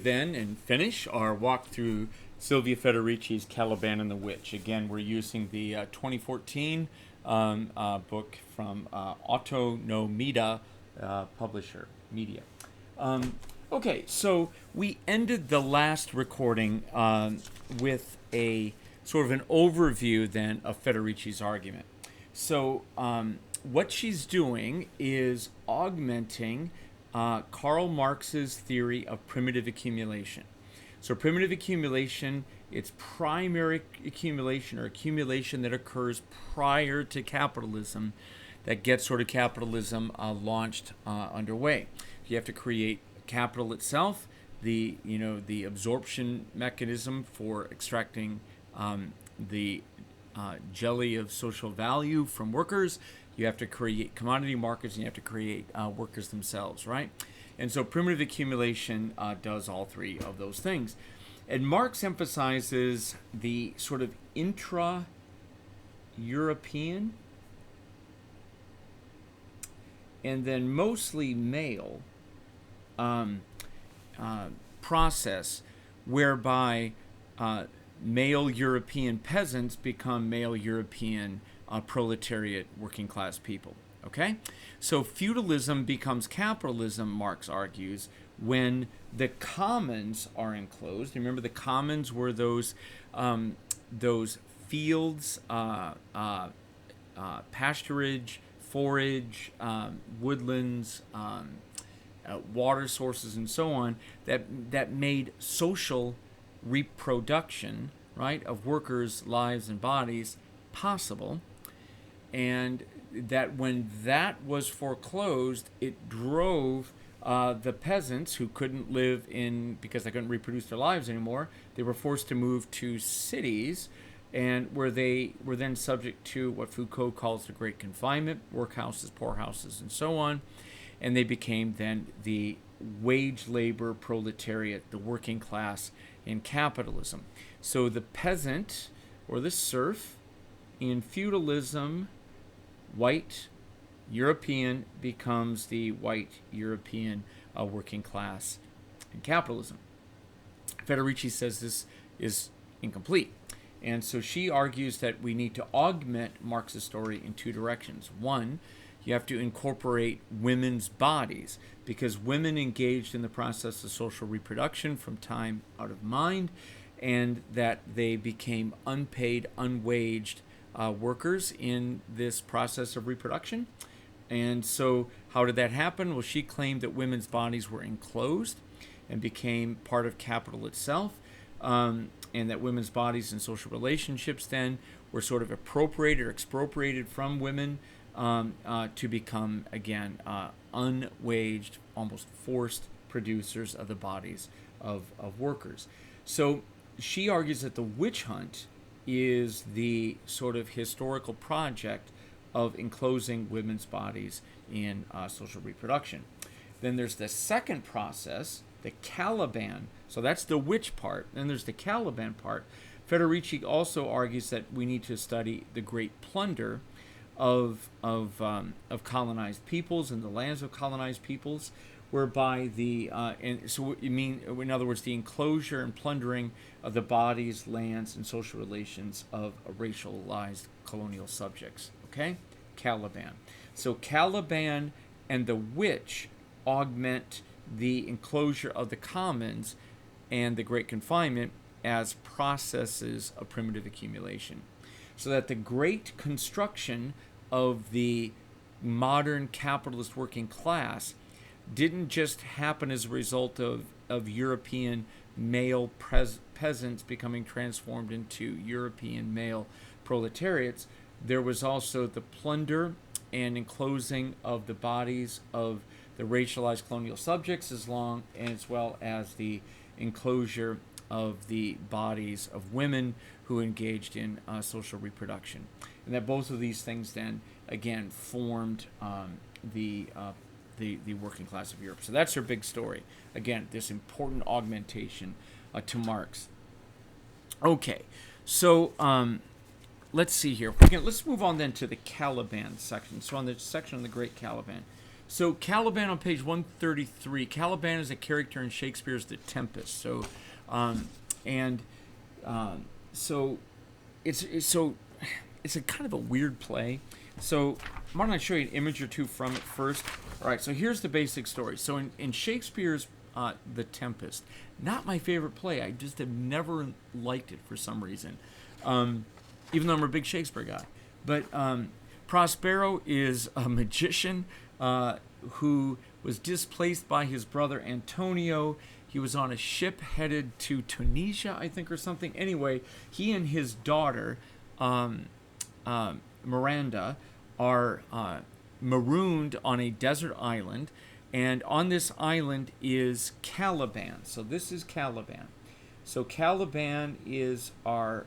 Then and finish our walk through Silvia Federici's Caliban and the Witch. Again, we're using the 2014 book from Autonomida publisher, media. Okay, so we ended the last recording with a sort of an overview then of Federici's argument. So what she's doing is augmenting Karl Marx's theory of primitive accumulation. So primitive accumulation, it's primary accumulation or accumulation that occurs prior to capitalism that gets sort of capitalism launched underway. You have to create capital itself, the absorption mechanism for extracting the jelly of social value from workers. You have to create commodity markets, and you have to create workers themselves, right? And so primitive accumulation does all three of those things. And Marx emphasizes the sort of intra-European and then mostly male process whereby male European peasants become male European proletariat working class people. Okay? So feudalism becomes capitalism, Marx argues, when the commons are enclosed. Remember, the commons were those fields, pasturage, forage, woodlands, water sources, and so on, that made social reproduction, right, of workers' lives and bodies possible. And that when that was foreclosed, it drove the peasants who couldn't live because they couldn't reproduce their lives anymore. They were forced to move to cities, and where they were then subject to what Foucault calls the Great Confinement, workhouses, poorhouses, and so on. And they became then the wage labor proletariat, the working class in capitalism. So the peasant or the serf in feudalism, white European, becomes the white European working class in capitalism. Federici says this is incomplete. And so she argues that we need to augment Marx's story in two directions. One, you have to incorporate women's bodies, because women engaged in the process of social reproduction from time out of mind, and that they became unpaid, unwaged workers in this process of reproduction. And so how did that happen? Well, she claimed that women's bodies were enclosed and became part of capital itself, and that women's bodies and social relationships then were sort of appropriated or expropriated from women to become, again, unwaged, almost forced producers of the bodies of workers. So she argues that the witch hunt is the sort of historical project of enclosing women's bodies in social reproduction. Then there's the second process, the Caliban. So that's the witch part. Then there's the Caliban part. Federici also argues that we need to study the great plunder of colonized peoples and the lands of colonized peoples, whereby in other words, the enclosure and plundering of the bodies, lands, and social relations of racialized colonial subjects. Okay, Caliban. So Caliban and the witch augment the enclosure of the commons and the Great Confinement as processes of primitive accumulation, so that the great construction of the modern capitalist working class didn't just happen as a result of European male peasants becoming transformed into European male proletariats. There was also the plunder and enclosing of the bodies of the racialized colonial subjects, as well as the enclosure of the bodies of women who engaged in social reproduction. And that both of these things then, again, formed the working class of Europe. So that's her big story. Again, this important augmentation to Marx. Okay, so let's see here. Let's move on then to the Caliban section. So on the section on the Great Caliban. So Caliban on page 133. Caliban is a character in Shakespeare's The Tempest. So, and so it's a kind of a weird play. So why don't I show you an image or two from it first? All right. So here's the basic story. So in Shakespeare's The Tempest, not my favorite play. I just have never liked it for some reason, even though I'm a big Shakespeare guy. But Prospero is a magician who was displaced by his brother Antonio. He was on a ship headed to Tunisia, I think, or something. Anyway, he and his daughter, Miranda, are marooned on a desert island. And on this island is Caliban. So this is Caliban. So Caliban is our,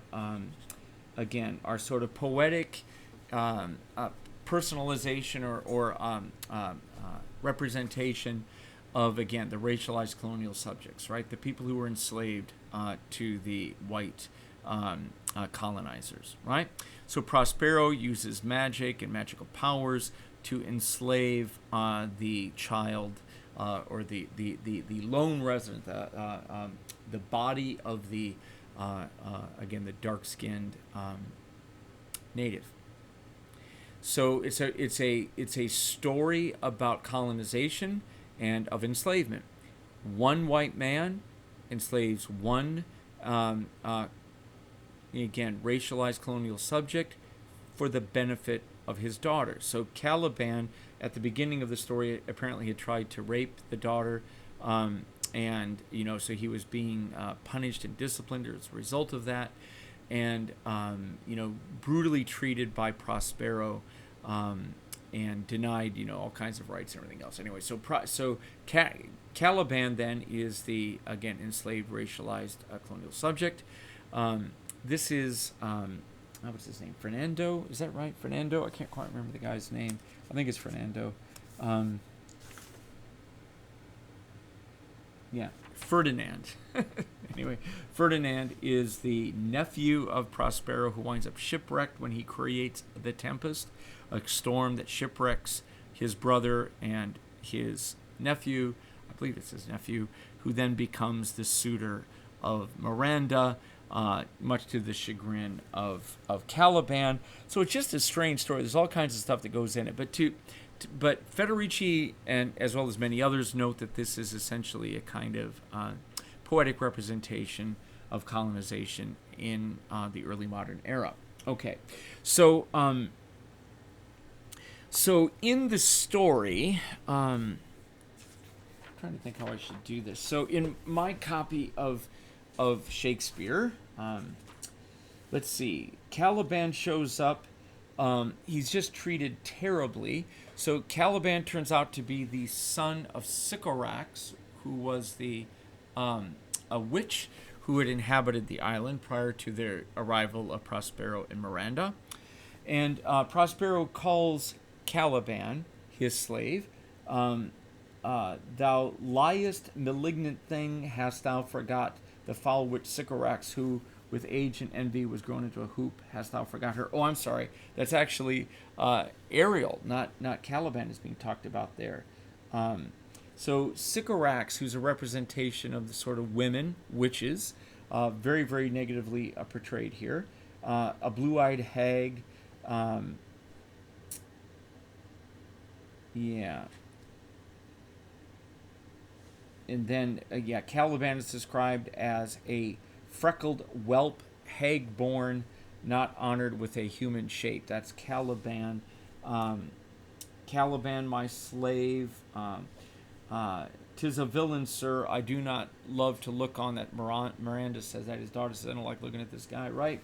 again, our sort of poetic personalization or representation of, again, the racialized colonial subjects, right? The people who were enslaved to the white colonizers, right? So Prospero uses magic and magical powers to enslave the child or the lone resident, the body of the, again, the dark-skinned native. So it's a story about colonization and of enslavement. One white man enslaves one, again, racialized colonial subject for the benefit of his daughter. So Caliban, at the beginning of the story, apparently had tried to rape the daughter, and so he was being punished and disciplined as a result of that, and brutally treated by Prospero, and denied all kinds of rights and everything else. Anyway, so Caliban then is the, again, enslaved racialized colonial subject. This is what's his name? Fernando? Is that right? Fernando? I can't quite remember the guy's name. I think it's Fernando. Yeah, Ferdinand. Anyway, Ferdinand is the nephew of Prospero, who winds up shipwrecked when he creates the Tempest, a storm that shipwrecks his brother and his nephew. I believe it's his nephew, who then becomes the suitor of Miranda, much to the chagrin of Caliban. So it's just a strange story. There's all kinds of stuff that goes in it. But Federici, and as well as many others, note that this is essentially a kind of poetic representation of colonization in the early modern era. Okay, so in the story, I'm trying to think how I should do this. So in my copy of Shakespeare, let's see, Caliban shows up. He's just treated terribly. So Caliban turns out to be the son of Sycorax, who was a witch who had inhabited the island prior to their arrival of Prospero and Miranda. And Prospero calls Caliban, his slave, thou liest, malignant thing, hast thou forgot the foul witch Sycorax, who with age and envy was grown into a hoop, hast thou forgot her? Oh, I'm sorry. That's actually Ariel, not Caliban is being talked about there. So Sycorax, who's a representation of the sort of women, witches, very, very negatively portrayed here. A blue-eyed hag. Yeah. And then, Caliban is described as a freckled whelp, hag-born, not honored with a human shape. That's Caliban. Caliban, my slave. 'Tis a villain, sir. I do not love to look on that. Miranda says that. His daughter says, I don't like looking at this guy, right?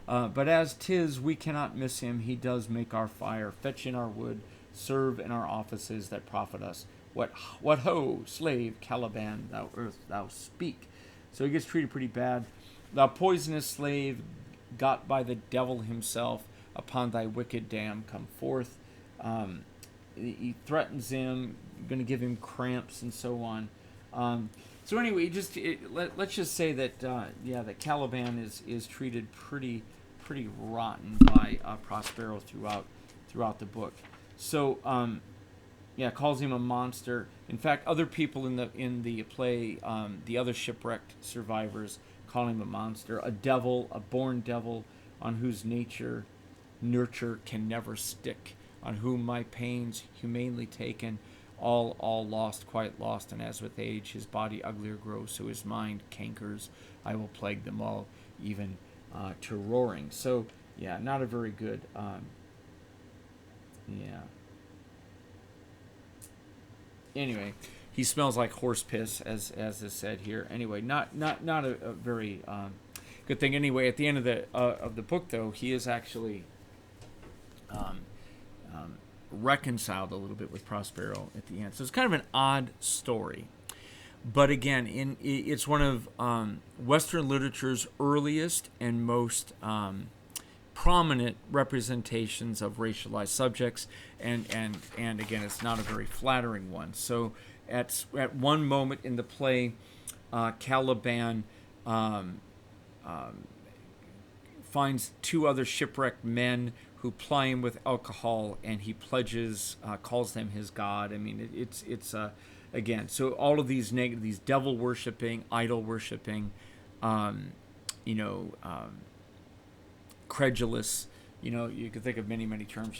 But as 'tis, we cannot miss him. He does make our fire, fetch in our wood, serve in our offices that profit us. What ho, slave, Caliban, thou earth, thou speak. So he gets treated pretty bad. Thou poisonous slave, got by the devil himself, upon thy wicked dam come forth. He threatens him, going to give him cramps and so on. So anyway, let's just say that that Caliban is treated pretty rotten by Prospero throughout the book. So Yeah, calls him a monster. In fact, other people in the play, the other shipwrecked survivors, call him a monster, a devil, a born devil, on whose nurture can never stick, on whom my pains humanely taken, all lost, quite lost, and as with age his body uglier grows, so his mind cankers. I will plague them all, even to roaring. So yeah, not a very good. Yeah. Anyway, he smells like horse piss, as is said here. Anyway, not a very good thing. Anyway, at the end of the book, though, he is actually reconciled a little bit with Prospero at the end. So it's kind of an odd story, but again, it's one of Western literature's earliest and most prominent representations of racialized subjects, and again, it's not a very flattering one. So at one moment in the play, Caliban finds two other shipwrecked men who ply him with alcohol, and he pledges, calls them his god. I mean, it's again, so all of these these devil worshipping, idol worshipping, credulous, you could think of many terms,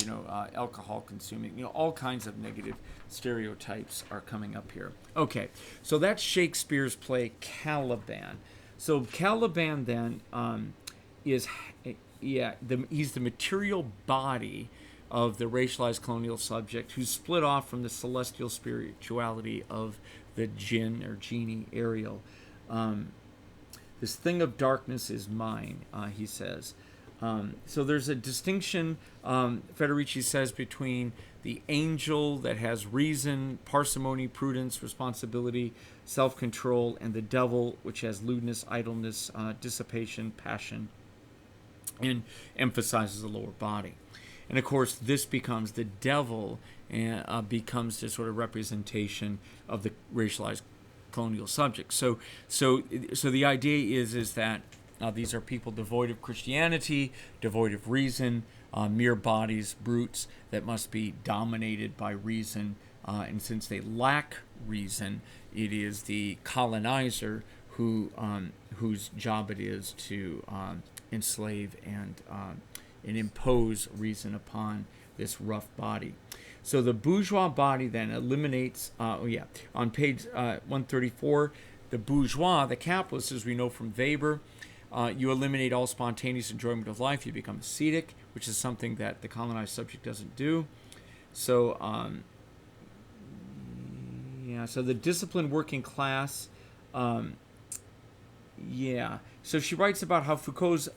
alcohol consuming, all kinds of negative stereotypes are coming up here. Okay, so that's Shakespeare's play Caliban. So Caliban then he's the material body of the racialized colonial subject who's split off from the celestial spirituality of the jinn or genie Ariel. This thing of darkness is mine, he says. So there's a distinction, Federici says, between the angel that has reason, parsimony, prudence, responsibility, self-control, and the devil, which has lewdness, idleness, dissipation, passion, and emphasizes the lower body. And of course, this becomes the devil, and becomes this sort of representation of the racialized colonial subject. So the idea is that these are people devoid of Christianity, devoid of reason, mere bodies, brutes that must be dominated by reason. And since they lack reason, it is the colonizer whose job it is to enslave and impose reason upon this rough body. So the bourgeois body then eliminates, on page 134, the bourgeois, the capitalist, as we know from Weber, you eliminate all spontaneous enjoyment of life, you become ascetic, which is something that the colonized subject doesn't do. So, so the disciplined working class, so she writes about how Foucault's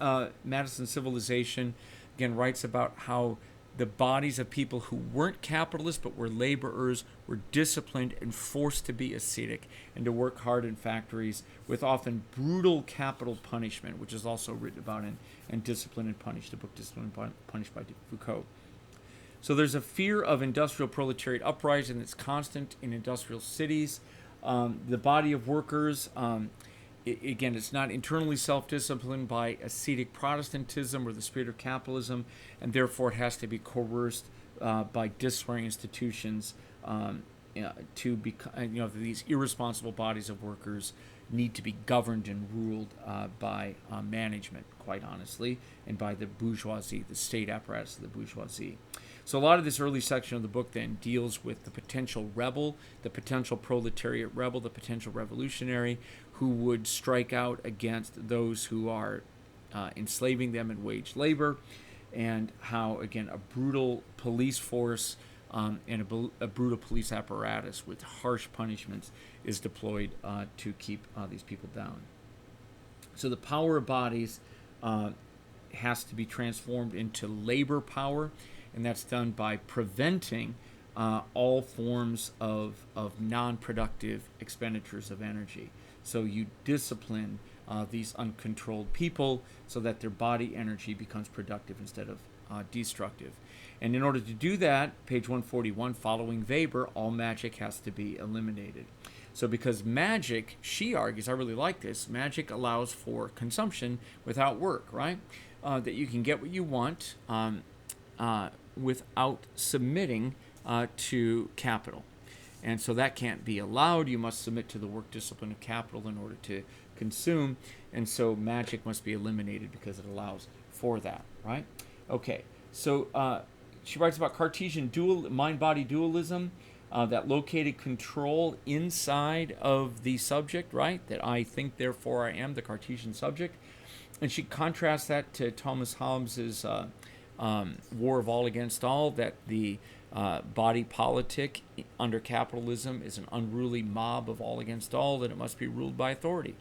Madison Civilization, again, writes about how the bodies of people who weren't capitalists but were laborers were disciplined and forced to be ascetic and to work hard in factories with often brutal capital punishment, which is also written about in Discipline and Punish, the book Discipline and Punish by Foucault. So there's a fear of industrial proletariat uprising that's constant in industrial cities. The body of workers, again, it's not internally self-disciplined by ascetic Protestantism or the spirit of capitalism, and therefore it has to be coerced by disciplinary institutions to be, these irresponsible bodies of workers need to be governed and ruled by management, quite honestly, and by the bourgeoisie, the state apparatus of the bourgeoisie. So a lot of this early section of the book then deals with the potential rebel, the potential proletariat rebel, the potential revolutionary who would strike out against those who are enslaving them in wage labor, and how, again, a brutal police force and a brutal police apparatus with harsh punishments is deployed to keep these people down. So the power of bodies has to be transformed into labor power, and that's done by preventing all forms of non-productive expenditures of energy. So you discipline these uncontrolled people so that their body energy becomes productive instead of destructive. And in order to do that, page 141, following Weber, all magic has to be eliminated. So because magic, she argues, I really like this, magic allows for consumption without work, right? That you can get what you want without submitting to capital. And so that can't be allowed. You must submit to the work discipline of capital in order to consume. And so magic must be eliminated because it allows for that, right? Okay, so she writes about Cartesian mind-body dualism, that located control inside of the subject, right? That I think, therefore I am, the Cartesian subject. And she contrasts that to Thomas Hobbes's War of All Against All, that the body politic under capitalism is an unruly mob of all against all, that it must be ruled by authority.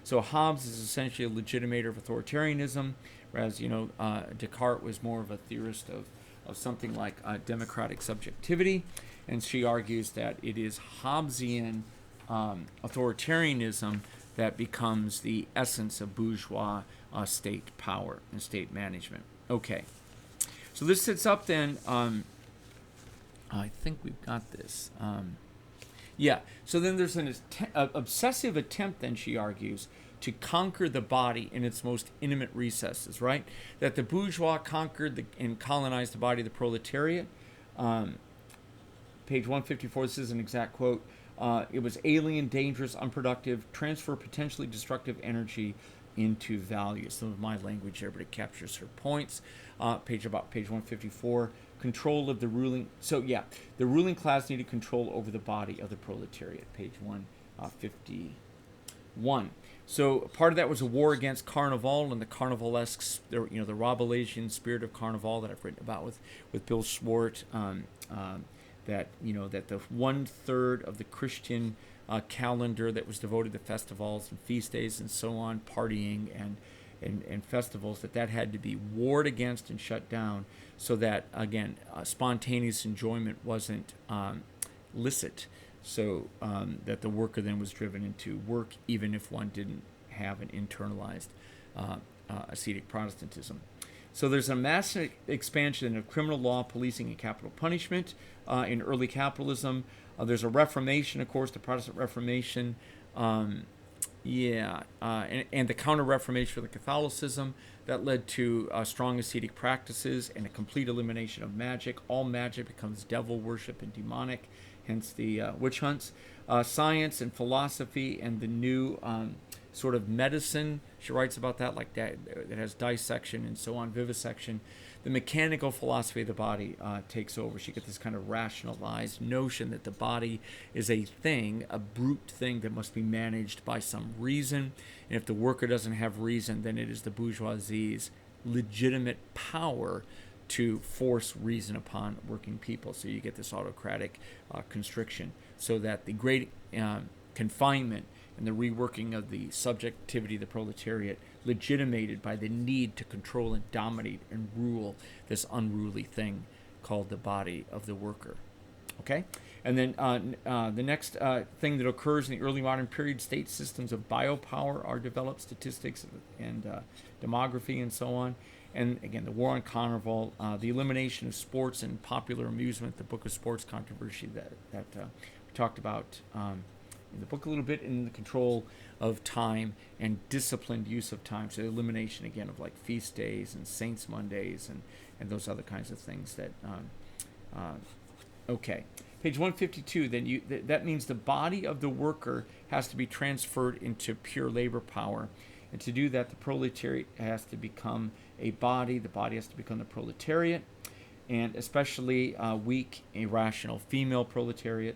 So Hobbes is essentially a legitimator of authoritarianism, whereas, Descartes was more of a theorist of something like democratic subjectivity. And she argues that it is Hobbesian authoritarianism that becomes the essence of bourgeois state power and state management. Okay. So this sets up then, I think we've got this. So then there's an obsessive attempt, then she argues, to conquer the body in its most intimate recesses, right? That the bourgeois conquered and colonized the body of the proletariat. Page 154, this is an exact quote. It was alien, dangerous, unproductive, transfer potentially destructive energy into value. Some of my language there, but it captures her points. Page 154, control of the ruling. So yeah, the ruling class needed control over the body of the proletariat. Page 151. So part of that was a war against Carnival and the Carnivalesque, the Rabelaisian spirit of Carnival that I've written about with Bill Swart. That the 1/3 of the Christian calendar that was devoted to festivals and feast days and so on, partying and festivals, that had to be warred against and shut down, so that again spontaneous enjoyment wasn't licit. So that the worker then was driven into work, even if one didn't have an internalized ascetic Protestantism. So there's a massive expansion of criminal law, policing, and capital punishment in early capitalism. There's a Reformation, of course, the Protestant Reformation, and the Counter-Reformation for the Catholicism that led to strong ascetic practices and a complete elimination of magic. All magic becomes devil worship and demonic, hence the witch hunts. Science and philosophy and the new sort of medicine, she writes about that, like that has dissection and so on, vivisection. The mechanical philosophy of the body takes over. She gets this kind of rationalized notion that the body is a thing, a brute thing that must be managed by some reason. And if the worker doesn't have reason, then it is the bourgeoisie's legitimate power to force reason upon working people. So you get this autocratic constriction, so that the great confinement and the reworking of the subjectivity of the proletariat legitimated by the need to control and dominate and rule this unruly thing called the body of the worker. Okay? And then the next thing that occurs in the early modern period, state systems of biopower are developed, statistics and demography and so on. And again, the war on Carnival, the elimination of sports and popular amusement, the Book of Sports controversy that we talked about in the book a little bit, in the control of time and disciplined use of time. So the elimination, again, of like feast days and Saints Mondays and those other kinds of things that, okay. Page 152, then that means the body of the worker has to be transferred into pure labor power. And to do that, the proletariat has to become a body. The body has to become the proletariat, and especially weak, irrational female proletariat.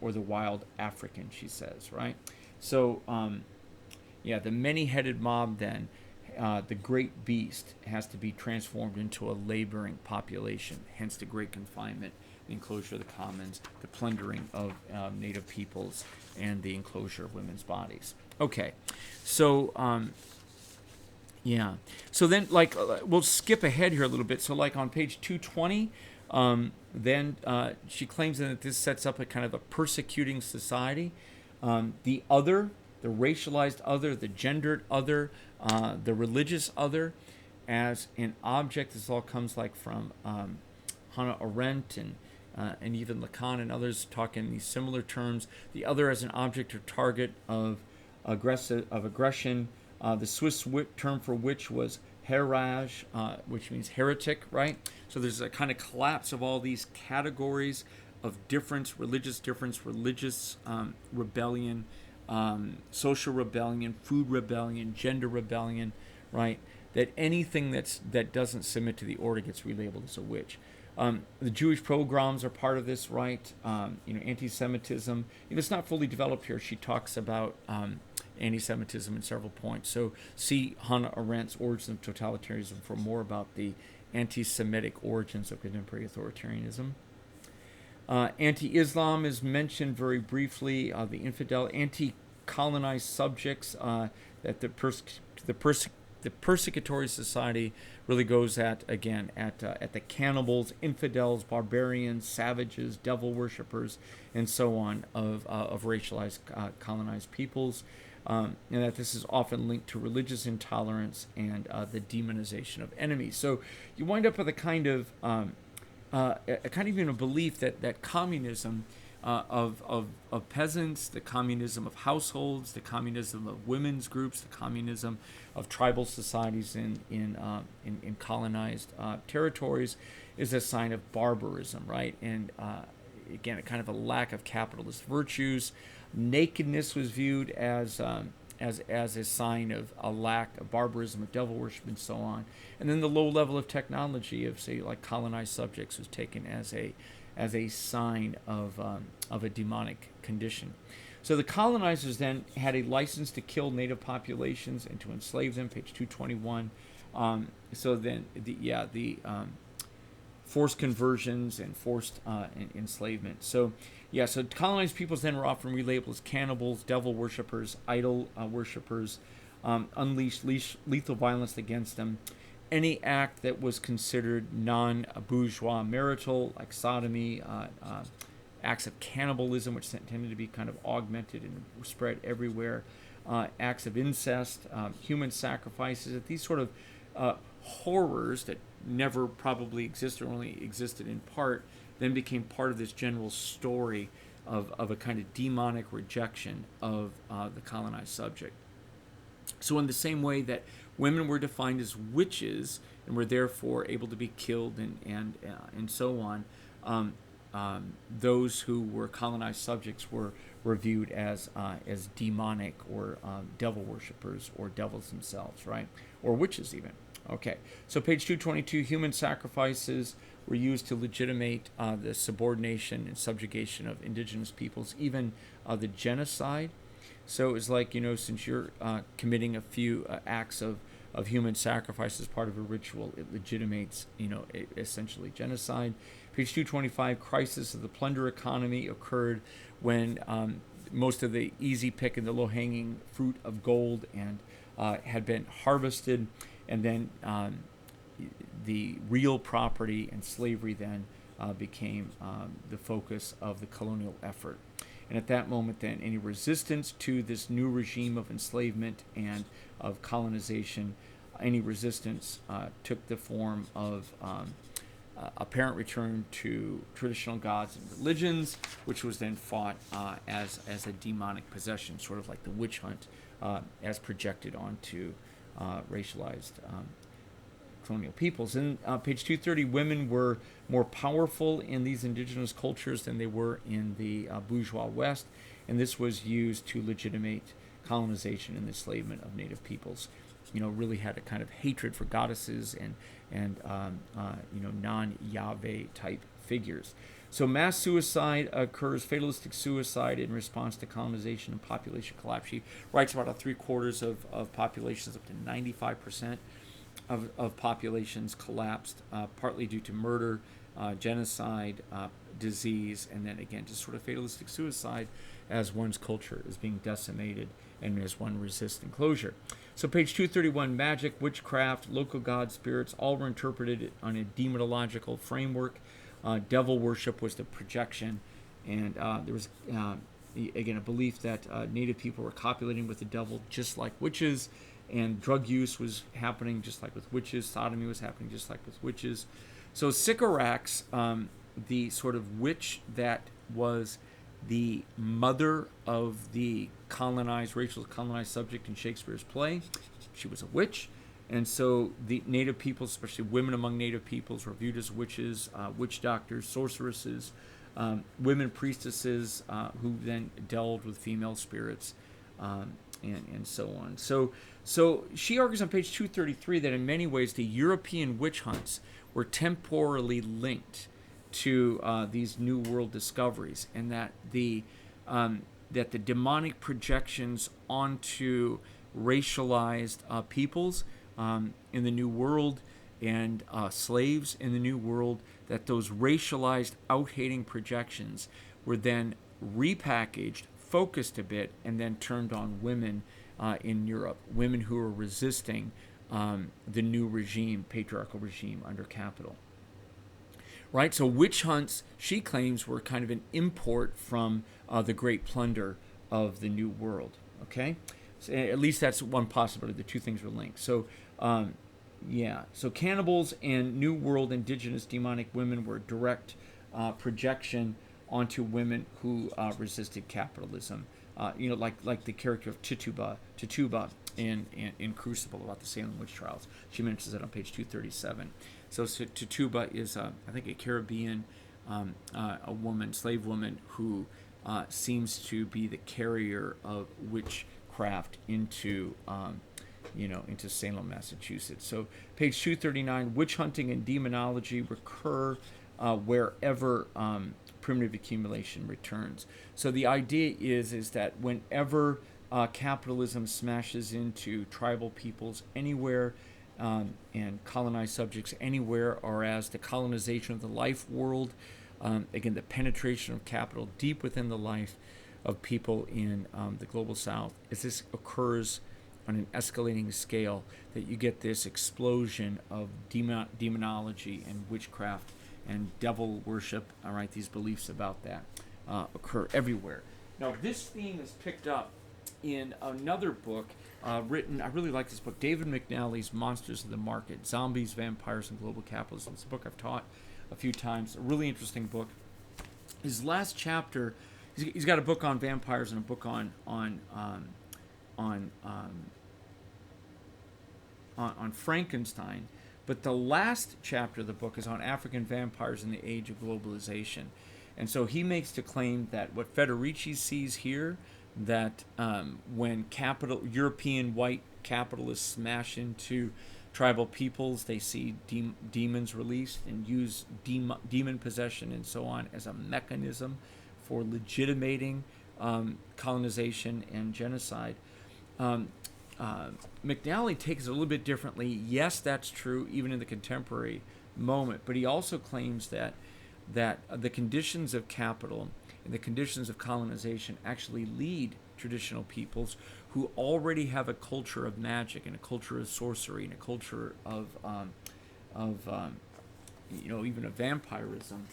Or the wild African, she says, right? So, the many-headed mob then, the great beast has to be transformed into a laboring population, hence the great confinement, the enclosure of the commons, the plundering of native peoples, and the enclosure of women's bodies. Okay, so, So then, we'll skip ahead here a little bit. So, on page 220, then she claims that this sets up a kind of a persecuting society. The other, the racialized other, the gendered other, the religious other, as an object. This all comes from Hannah Arendt and even Lacan and others talk in these similar terms. The other as an object or target of aggression. The Swiss term for which was heraj, which means heretic, right? So there's a kind of collapse of all these categories of religious rebellion, social rebellion, food rebellion, gender rebellion, right? That anything that doesn't submit to the order gets relabeled as a witch. The Jewish pogroms are part of this, right? Anti-Semitism. It's not fully developed here. She talks about anti-Semitism in several points. So see Hannah Arendt's Origins of Totalitarianism for more about the anti-Semitic origins of contemporary authoritarianism. Anti-Islam is mentioned very briefly. The infidel, anti-colonized subjects that the persecutory society really goes at, again, at the cannibals, infidels, barbarians, savages, devil worshippers, and so on of racialized colonized peoples. And that this is often linked to religious intolerance and the demonization of enemies. So you wind up with a kind of belief that communism of peasants, the communism of households, the communism of women's groups, the communism of tribal societies in colonized territories is a sign of barbarism, right? And again, a kind of a lack of capitalist virtues. Nakedness was viewed as a sign of a lack of barbarism, of devil worship, and so on. And then the low level of technology of, say, like colonized subjects was taken as a sign of a demonic condition. So the colonizers then had a license to kill native populations and to enslave them, page 221. So then, the forced conversions and forced enslavement. So colonized peoples then were often relabeled as cannibals, devil worshippers, idol worshippers, unleashed lethal violence against them. Any act that was considered non-bourgeois marital, like sodomy, acts of cannibalism, which tended to be kind of augmented and spread everywhere, acts of incest, human sacrifices, that these sort of horrors that never probably existed or only existed in part, then became part of this general story of a kind of demonic rejection of the colonized subject. So in the same way that women were defined as witches and were therefore able to be killed and so on, those who were colonized subjects were viewed as demonic or devil worshippers or devils themselves, right? Or witches even. Okay, so page 222, human sacrifices were used to legitimate the subordination and subjugation of indigenous peoples, even the genocide. So it's like, since you're committing a few acts of human sacrifice as part of a ritual, it legitimates, essentially genocide. Page 225, crisis of the plunder economy occurred when most of the easy pick and the low-hanging fruit of gold and had been harvested, and then the real property and slavery then became the focus of the colonial effort. And at that moment then, any resistance to this new regime of enslavement and of colonization, any resistance took the form of apparent return to traditional gods and religions, which was then fought as a demonic possession, sort of like the witch hunt as projected onto racialized colonial peoples. In page 230, women were more powerful in these indigenous cultures than they were in the bourgeois West, and this was used to legitimate colonization and enslavement of native peoples. Really had a kind of hatred for goddesses and non-Yahweh type figures. So mass suicide occurs, fatalistic suicide in response to colonization and population collapse. She writes about 3/4 of populations, up to 95% of populations collapsed, partly due to murder, genocide, disease, and then again just sort of fatalistic suicide as one's culture is being decimated and as one resists enclosure. So page 231, magic, witchcraft, local god spirits, all were interpreted on a demonological framework. Devil worship was the projection, and there was, again, a belief that native people were copulating with the devil just like witches, and drug use was happening just like with witches, sodomy was happening just like with witches. So Sycorax, the sort of witch that was the mother of the racial colonized subject in Shakespeare's play, she was a witch. And so the native peoples, especially women among native peoples, were viewed as witches, witch doctors, sorceresses, women priestesses who then delved with female spirits, and so on. So she argues on page 233 that in many ways the European witch hunts were temporally linked to these New World discoveries, and that the demonic projections onto racialized peoples in the New World and slaves in the New World, that those racialized out-hating projections were then repackaged, focused a bit, and then turned on women in Europe, women who were resisting the new regime, patriarchal regime under capital. Right, so witch hunts, she claims, were kind of an import from the Great Plunder of the New World. Okay, so at least that's one possibility. The two things were linked. So, so cannibals and New World indigenous demonic women were direct projection onto women who resisted capitalism. Like the character of Tituba in Crucible about the Salem witch trials. She mentions it on page 237. So Tituba is, I think, a Caribbean a woman, slave woman, who seems to be the carrier of witchcraft into Salem, Massachusetts. So page 239, witch hunting and demonology recur wherever primitive accumulation returns. So the idea is that whenever capitalism smashes into tribal peoples anywhere, and colonized subjects anywhere, or as the colonization of the life world, again, the penetration of capital deep within the life of people in the global south, as this occurs on an escalating scale, that you get this explosion of demonology and witchcraft and devil worship, all right, these beliefs about that occur everywhere. Now, this theme is picked up in another book written, I really like this book, David McNally's Monsters of the Market, Zombies, Vampires, and Global Capitalism. It's a book I've taught a few times, a really interesting book. His last chapter, he's got a book on vampires and a book on Frankenstein, but the last chapter of the book is on African vampires in the age of globalization. And so he makes the claim that what Federici sees here, that when European white capitalists smash into tribal peoples, they see demons released and use demon possession and so on as a mechanism for legitimating colonization and genocide. McNally takes it a little bit differently. Yes, that's true even in the contemporary moment, but he also claims that the conditions of capital and the conditions of colonization actually lead traditional peoples who already have a culture of magic and a culture of sorcery and a culture of even of vampirism,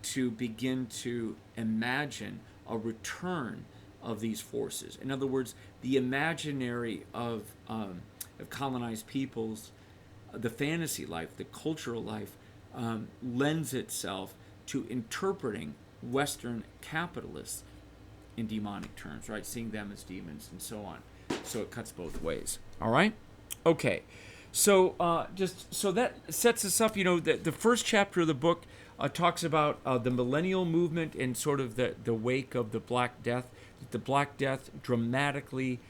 to begin to imagine a return of these forces. In other words, the imaginary of colonized peoples, the fantasy life, the cultural life, lends itself to interpreting Western capitalists in demonic terms, right? Seeing them as demons and so on. So it cuts both ways. All right? Okay. So so that sets us up. The first chapter of the book talks about the millennial movement and sort of the wake of the Black Death. The Black Death dramatically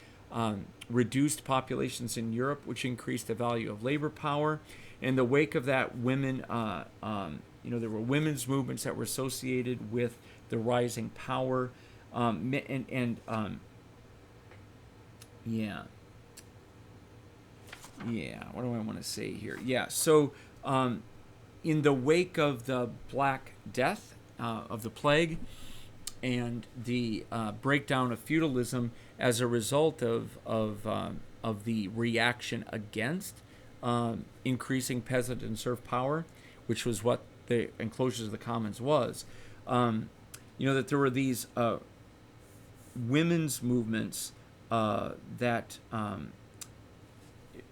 reduced populations in Europe, which increased the value of labor power. In the wake of that, women, there were women's movements that were associated with the rising power, what do I want to say here? So in the wake of the Black Death, of the plague, and the breakdown of feudalism as a result of the reaction against increasing peasant and serf power, which was what the enclosures of the commons was, that there were these women's movements that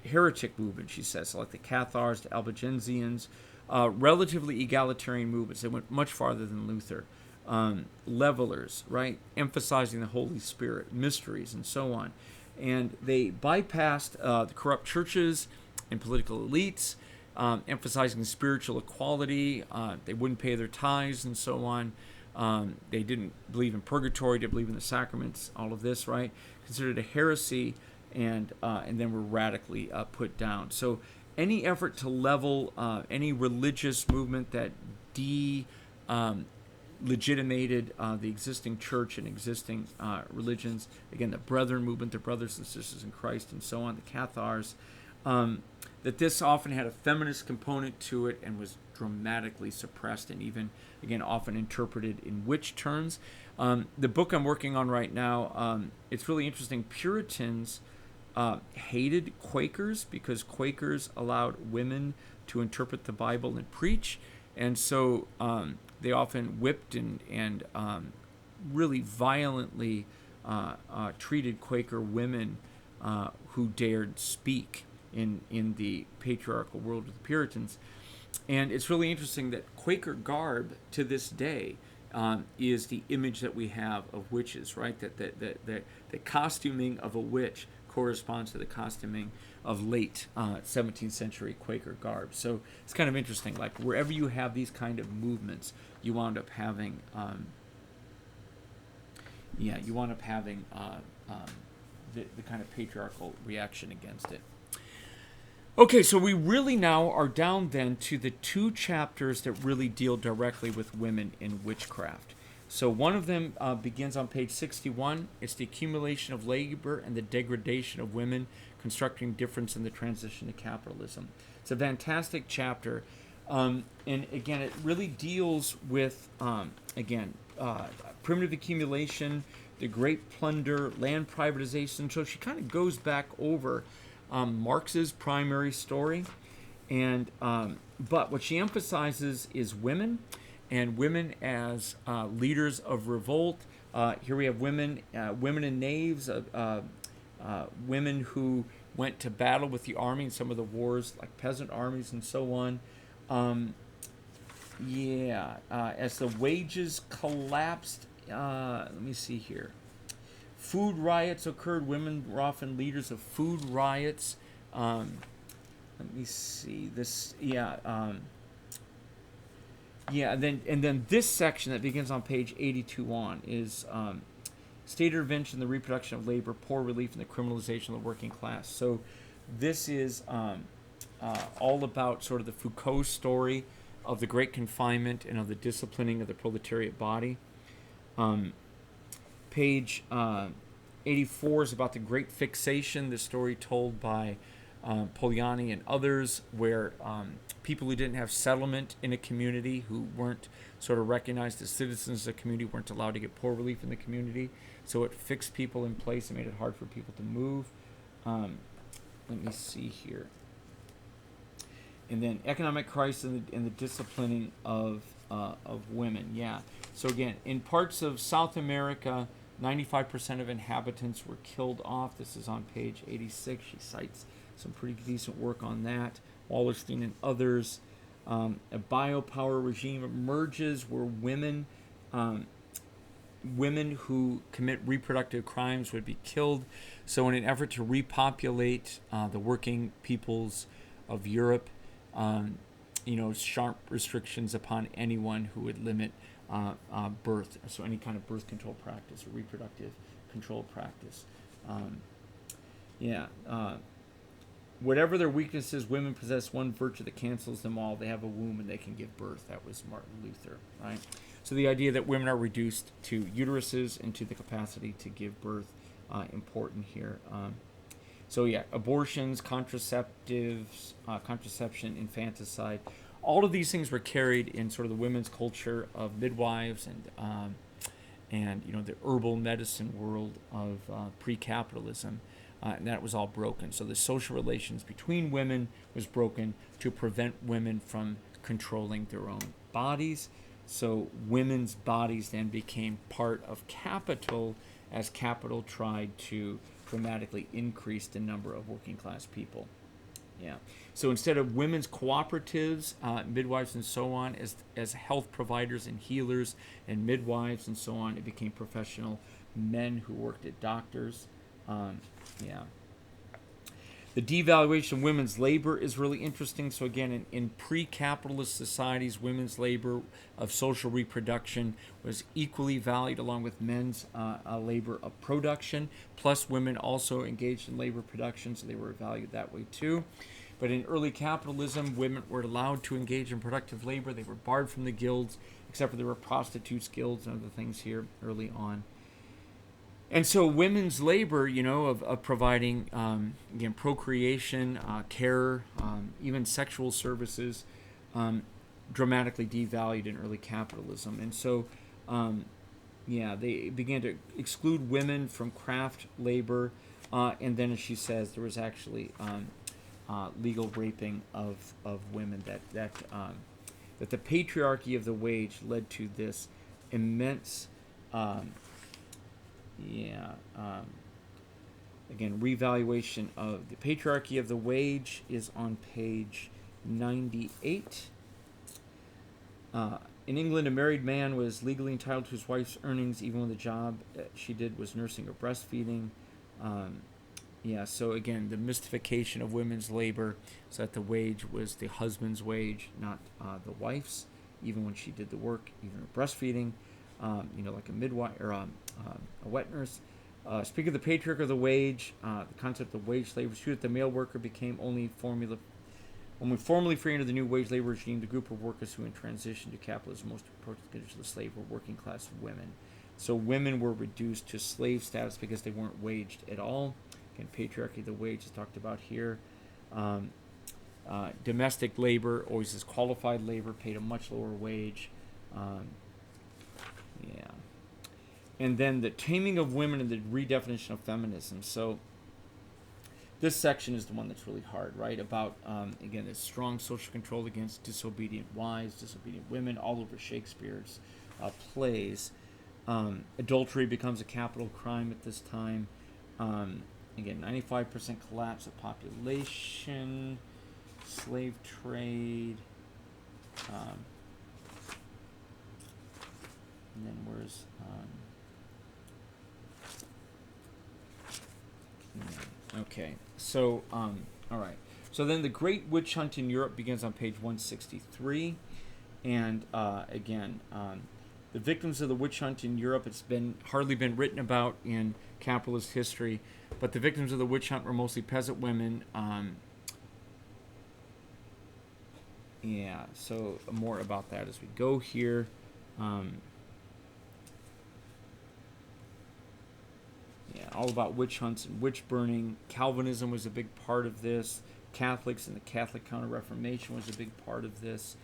heretic movements, she says, like the Cathars, the Albigensians, relatively egalitarian movements that went much farther than Luther, levelers, right, emphasizing the Holy Spirit, mysteries, and so on. And they bypassed the corrupt churches and political elites, emphasizing spiritual equality. They wouldn't pay their tithes and so on. They didn't believe in purgatory, didn't believe in the sacraments, all of this, right? Considered a heresy, and then were radically put down. So any effort to level any religious movement that legitimated the existing church and existing religions, again, the Brethren movement, the brothers and sisters in Christ, and so on, the Cathars, that this often had a feminist component to it and was dramatically suppressed and even, again, often interpreted in witch terms. The book I'm working on right now, it's really interesting. Puritans hated Quakers because Quakers allowed women to interpret the Bible and preach, and so they often whipped and really violently treated Quaker women who dared speak in the patriarchal world of the Puritans. And it's really interesting that Quaker garb to this day is the image that we have of witches, right? That the costuming of a witch corresponds to the costuming of late 17th century Quaker garb. So it's kind of interesting. Like wherever you have these kind of movements, you wound up having, the kind of patriarchal reaction against it. Okay, so we really now are down then to the two chapters that really deal directly with women in witchcraft. So one of them begins on page 61. It's the accumulation of labor and the degradation of women, constructing difference in the transition to capitalism. It's a fantastic chapter. And again, it really deals with, primitive accumulation, the great plunder, land privatization. So she kind of goes back over Marx's primary story, and but what she emphasizes is women, and women as leaders of revolt. Here we have women in knaves, women who went to battle with the army in some of the wars, like peasant armies and so on. As the wages collapsed, let me see here. Food riots occurred. Women were often leaders of food riots. Let me see this. And then this section that begins on page 82 on is state intervention, the reproduction of labor, poor relief, and the criminalization of the working class. So this is all about sort of the Foucault story of the Great Confinement and of the disciplining of the proletariat body. Page 84 is about the Great Fixation, the story told by Polanyi and others, where people who didn't have settlement in a community, who weren't sort of recognized as citizens of the community, weren't allowed to get poor relief in the community. So it fixed people in place and made it hard for people to move. Let me see here. And then economic crisis and the disciplining of women. Yeah. So again, in parts of South America, 95% of inhabitants were killed off. This is on page 86. She cites some pretty decent work on that. Wallerstein and others. A biopower regime emerges where women who commit reproductive crimes would be killed. So in an effort to repopulate the working peoples of Europe, sharp restrictions upon anyone who would limit birth, so any kind of birth control practice or reproductive control practice. Whatever their weaknesses, women possess one virtue that cancels them all. They have a womb and they can give birth. That was Martin Luther, right? So the idea that women are reduced to uteruses and to the capacity to give birth, important here. Abortions, contraceptives, contraception, infanticide. All of these things were carried in sort of the women's culture of midwives and the herbal medicine world of pre-capitalism, and that was all broken. So the social relations between women was broken to prevent women from controlling their own bodies. So women's bodies then became part of capital as capital tried to dramatically increase the number of working class people. Yeah. So instead of women's cooperatives, midwives and so on, as health providers and healers and midwives and so on, it became professional men who worked at doctors. The devaluation of women's labor is really interesting. So again, in pre-capitalist societies, women's labor of social reproduction was equally valued along with men's labor of production. Plus, women also engaged in labor production, so they were valued that way too. But in early capitalism, women were allowed to engage in productive labor. They were barred from the guilds, except for there were prostitutes guilds and other things here early on. And so women's labor, of providing, again, procreation, care, even sexual services, dramatically devalued in early capitalism. And so, they began to exclude women from craft labor. And then, as she says, there was actually legal raping of women, that the patriarchy of the wage led to this immense again, revaluation of the patriarchy of the wage is on page 98. In England, a married man was legally entitled to his wife's earnings even when the job she did was nursing or breastfeeding. So again, the mystification of women's labor, so that the wage was the husband's wage, not the wife's, even when she did the work, even her breastfeeding. Like a midwife or a wet nurse. Speaking of the patriarch of the wage, the concept of wage labor is true that the male worker became only formally free under the new wage labor regime. The group of workers who in transition to capitalism most approached the condition of the slave were working class women. So women were reduced to slave status because they weren't waged at all. Again, patriarchy of the wage is talked about here. Domestic labor, always is qualified labor, paid a much lower wage. And then the taming of women and the redefinition of feminism. So this section is the one that's really hard, right? About, again, this strong social control against disobedient wives, disobedient women, all over Shakespeare's plays. Adultery becomes a capital crime at this time. Again, 95% collapse of population, slave trade. And then where's... Okay, so, all right. So then the Great Witch Hunt in Europe begins on page 163. And again, the victims of the witch hunt in Europe, it's hardly been written about in capitalist history, but the victims of the witch hunt were mostly peasant women. So more about that as we go here. All about witch hunts and witch burning. Calvinism was a big part of this. Catholics and the Catholic Counter-Reformation was a big part of this.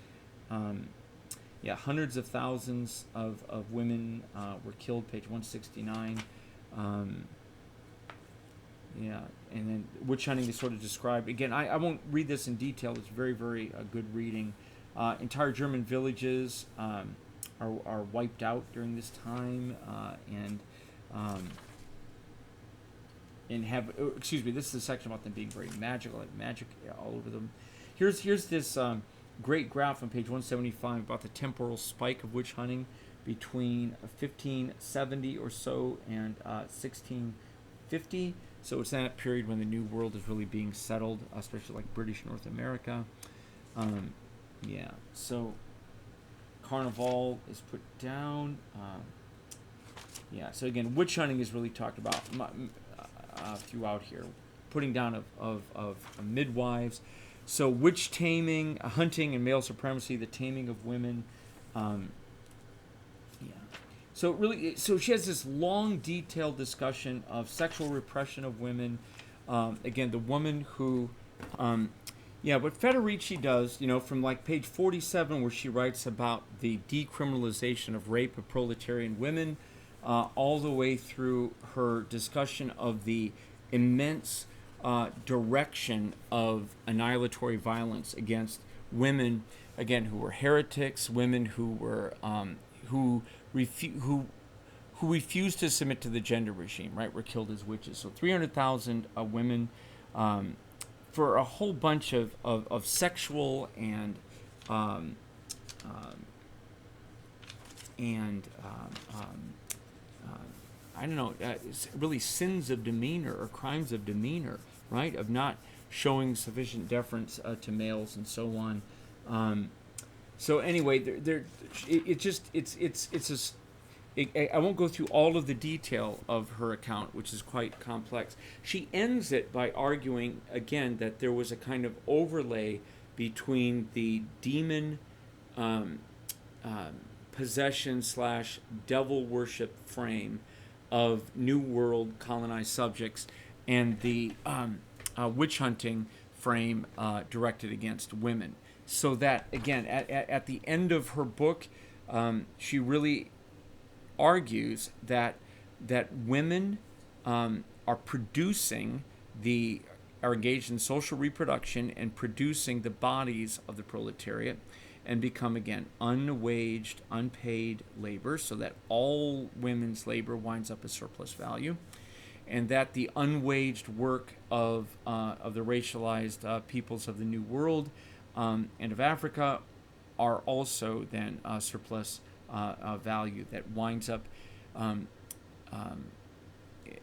Hundreds of thousands of women were killed, page 169. And then witch hunting is sort of described. Again, I won't read this in detail. It's very, very good reading. Entire German villages are wiped out during this time, and have, this is a section about them being very magical, like magic all over them. Here's this great graph on page 175 about the temporal spike of witch hunting between 1570 or so and 1650. So it's that period when the New World is really being settled, especially like British North America. So Carnival is put down. So again, witch hunting is really talked about throughout here. Putting down of midwives. So witch taming, hunting, and male supremacy, the taming of women. So she has this long, detailed discussion of sexual repression of women. Again, the woman who, what Federici does, from like page 47, where she writes about the decriminalization of rape of proletarian women, all the way through her discussion of the immense direction of annihilatory violence against women, again, who were heretics, women who were who refused to submit to the gender regime, right, were killed as witches. So 300,000 women for a whole bunch of sexual and really sins of demeanor or crimes of demeanor, right, of not showing sufficient deference to males and so on. So anyway, I won't go through all of the detail of her account, which is quite complex. She ends it by arguing again that there was a kind of overlay between the demon possession / devil worship frame of New World colonized subjects and the witch hunting frame directed against women. So that, again, at the end of her book, she really argues that women are engaged in social reproduction and producing the bodies of the proletariat, and become, again, unwaged, unpaid labor, so that all women's labor winds up as surplus value, and that the unwaged work of the racialized peoples of the New World and of Africa are also then surplus value that winds up,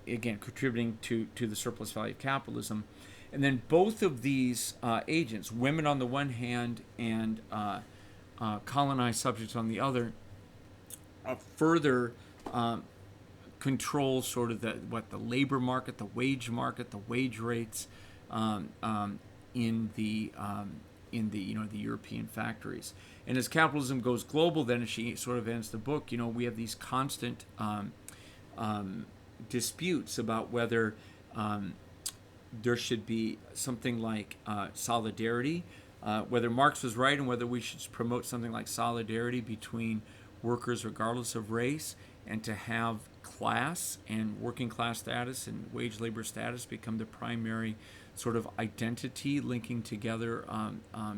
again, contributing to the surplus value of capitalism. And then both of these agents, women on the one hand and colonized subjects on the other, further control sort of the labor market, the wage rates in the the European factories. And as capitalism goes global, then as she sort of ends the book, we have these constant disputes about whether there should be something like solidarity, whether Marx was right and whether we should promote something like solidarity between workers regardless of race, and to have class and working class status and wage labor status become the primary sort of identity linking together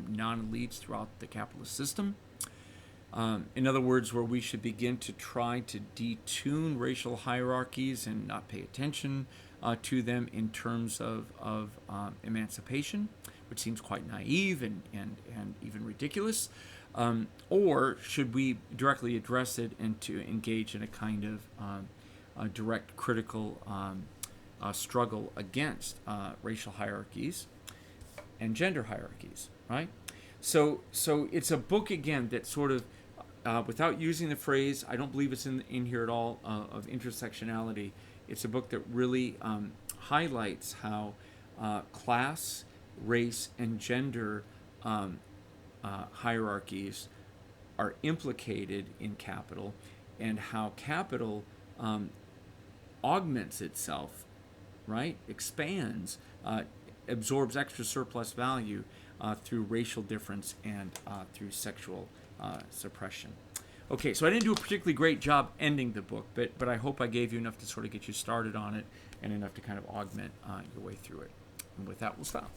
non-elites throughout the capitalist system. In other words, where we should begin to try to detune racial hierarchies and not pay attention to them in terms of emancipation, which seems quite naive and even ridiculous. Or should we directly address it and to engage in a kind of a direct critical struggle against racial hierarchies and gender hierarchies, right? So it's a book, again, that sort of, without using the phrase, I don't believe it's in here at all, of intersectionality. It's a book that really highlights how class, race, and gender hierarchies are implicated in capital, and how capital augments itself, right? Expands, absorbs extra surplus value through racial difference and through sexual suppression. Okay, so I didn't do a particularly great job ending the book, but I hope I gave you enough to sort of get you started on it and enough to kind of augment your way through it. And with that, we'll stop.